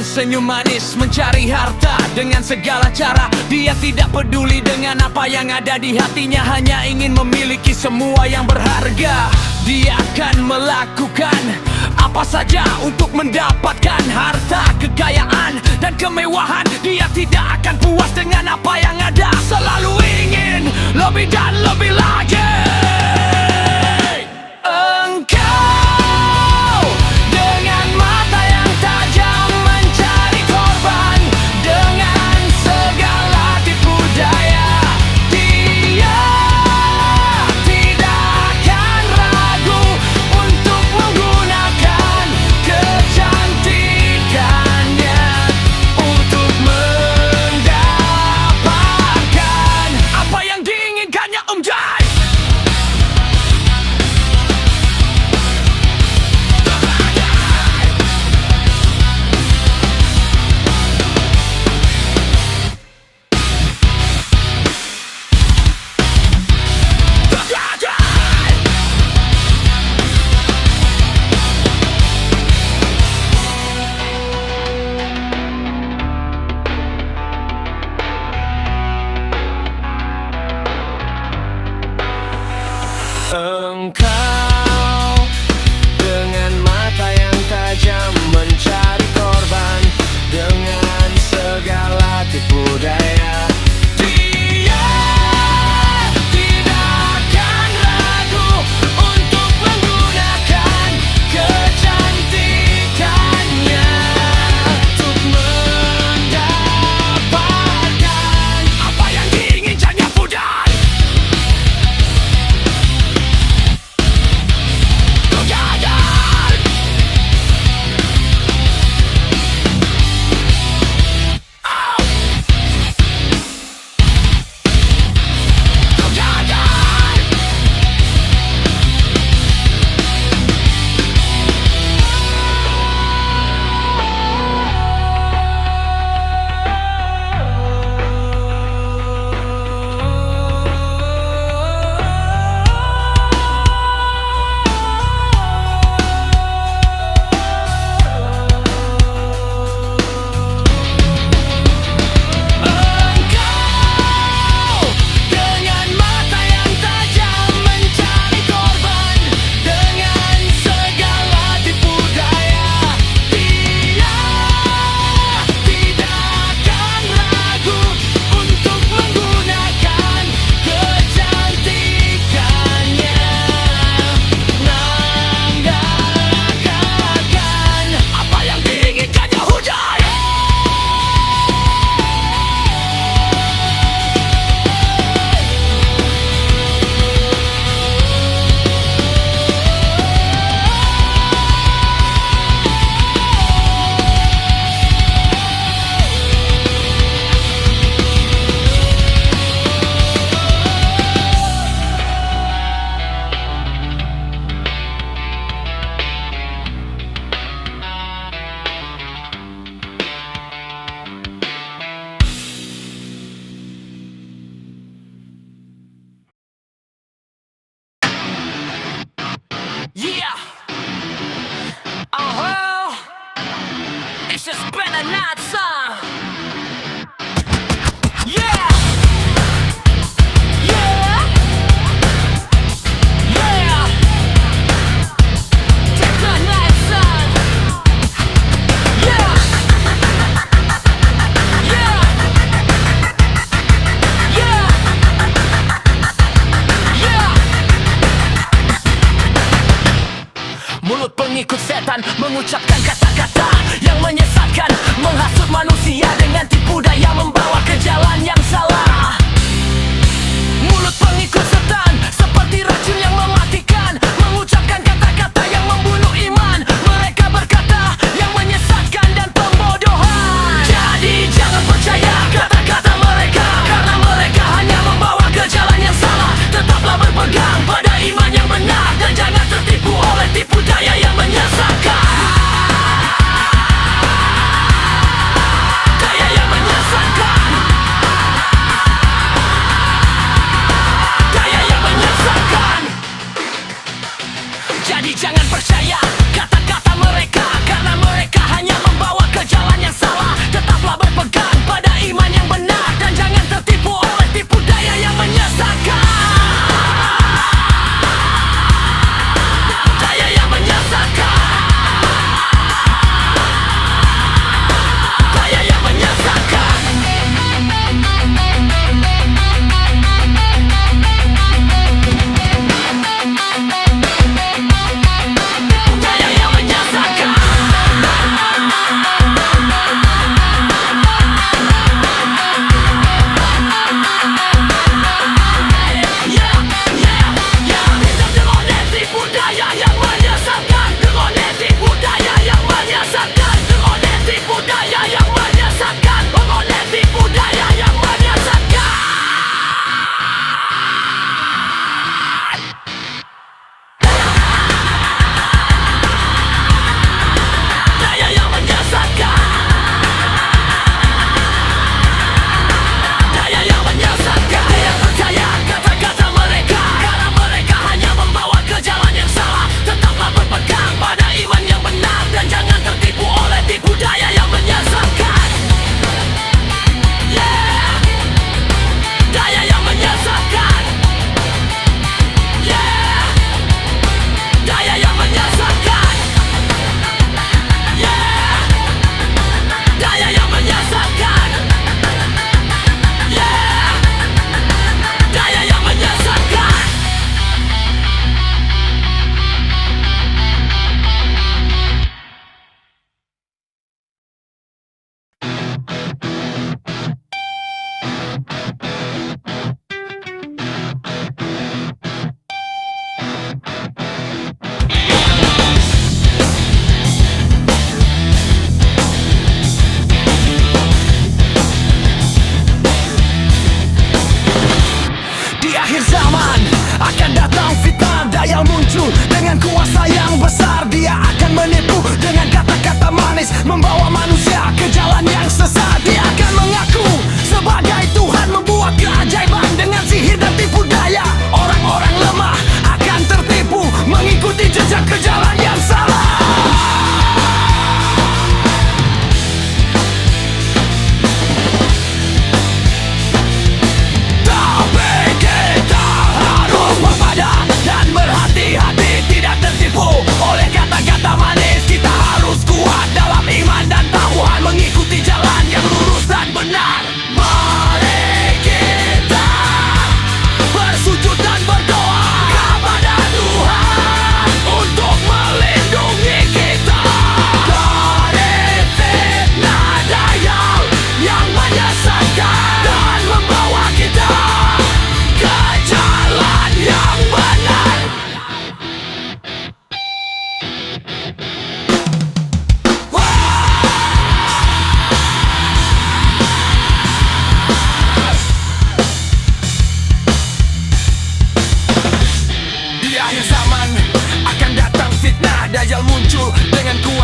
senyum manis, mencari harta dengan segala cara. Dia tidak peduli dengan apa yang ada di hatinya, hanya ingin memiliki semua yang berharga. Dia akan melakukan apa saja untuk mendapatkan harta, kekayaan, dan kemewahan. Dia tidak akan puas dengan apa yang ada, selalu ingin lebih dan lebih lagi. Engkau dengan mata yang tajam mencari korban dengan segala tipu daya. Dia tidak akan ragu untuk menggunakan kecantikannya untuk mendapatkan apa yang diinginkannya, Buddha. Yeah! It's just been a night song. Yeah! Yeah! Yeah! Just a night song. Yeah! Yeah! Yeah! Yeah! Mulut pengikut setan mengucapkan kata-kata yang menyesatkan, menghasut manusia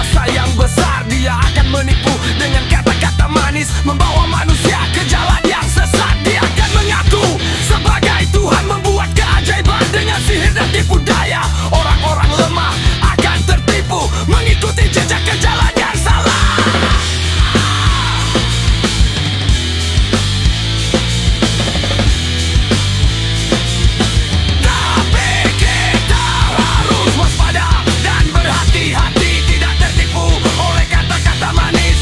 berkuasa yang besar. Dia akan menipu dengan kata-kata manis, membawa manusia ke jalan yang sesat. Dia akan mengaku sebagai Tuhan, membuat keajaiban dengan sihir dan tipu daya. Orang-orang lemah akan tertipu, mengikuti jejak ke jalan yang salah. Tapi kita harus waspada dan berhati-hati, tidak tertipu oleh kata-kata manis.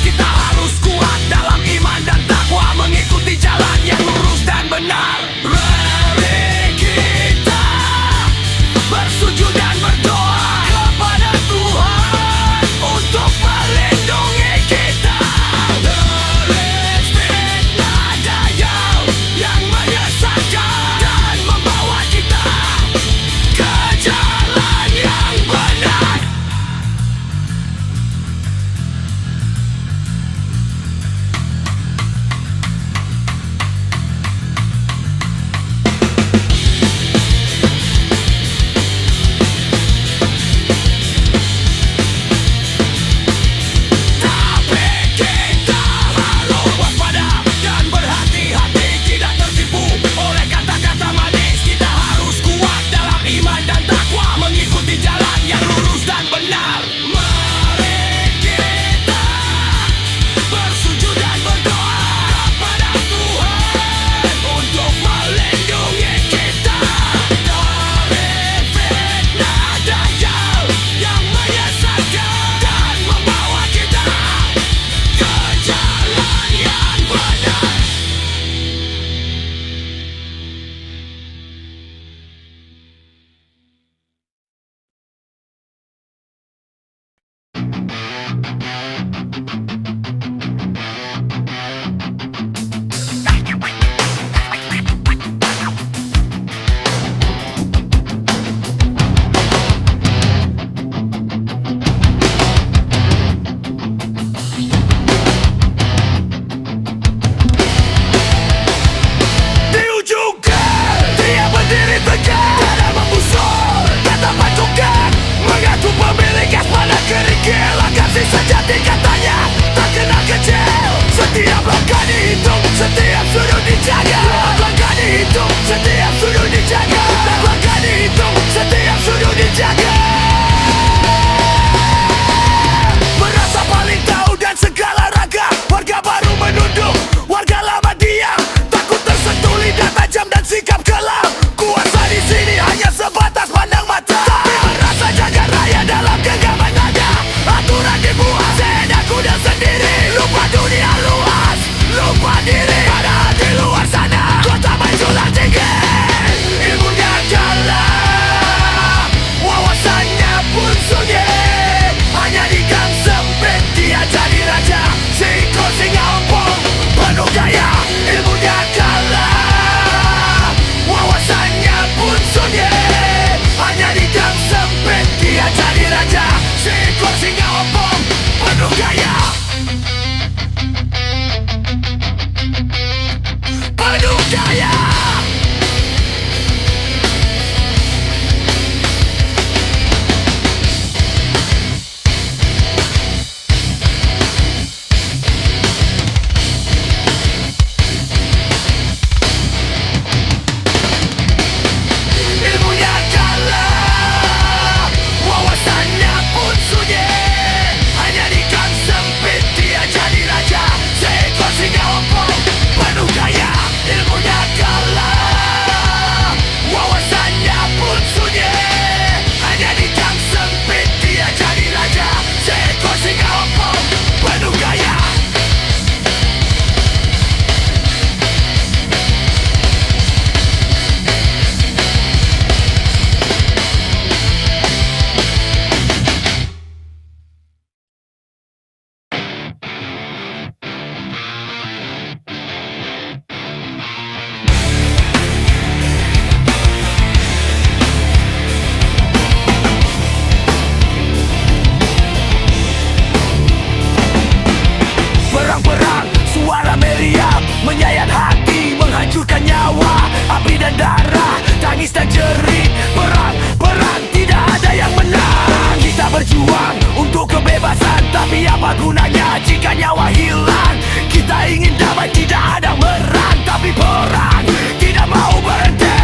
Tapi apa gunanya jika nyawa hilang? Kita ingin damai, tidak ada merang, tapi perang tidak mau berhenti.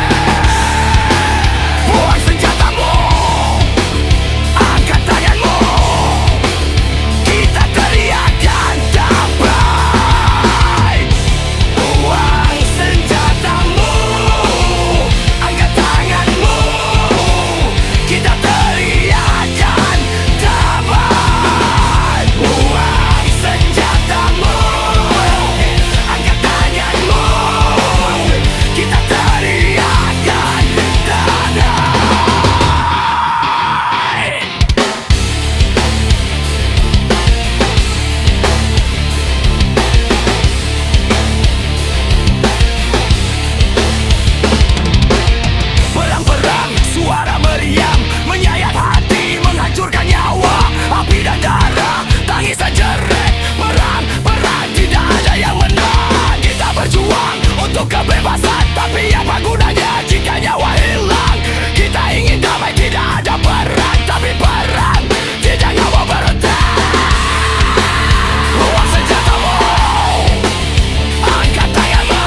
Buang senjatamu, angkat tanganmu, kita teriakkan damai. Buang senjatamu, angkat tanganmu, kita teriakkan damai. Buang senjatamu, angkat tanganmu, kita teriakkan damai. Perang-perang, suara meriam, menyayat hati, menghancurkan nyawa. Api dan darah, tangisan jerit. Perang, perang, tidak ada yang menang. Kita berjuang untuk kebebasan, tapi apa gunanya jika nyawa hilang? Kita ingin damai, tidak ada perang, tapi perang tidak mau berhenti. Buang senjatamu, angkat tanganmu,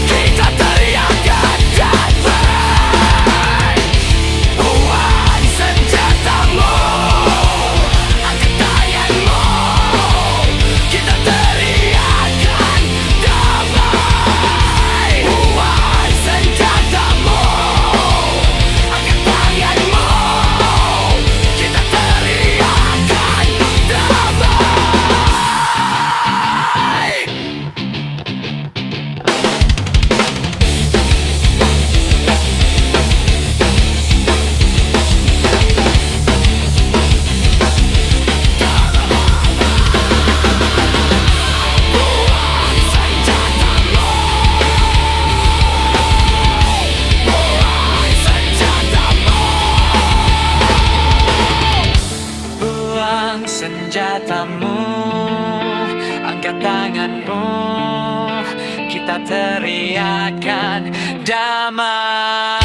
kita teriakkan damai. Buang senjatamu, angkat tanganmu, kita teriakkan damai. Buang senjatamu, angkat tanganmu, kita teriakkan damai. Buang senjatamu, angkat tanganmu, kita teriakkan damai.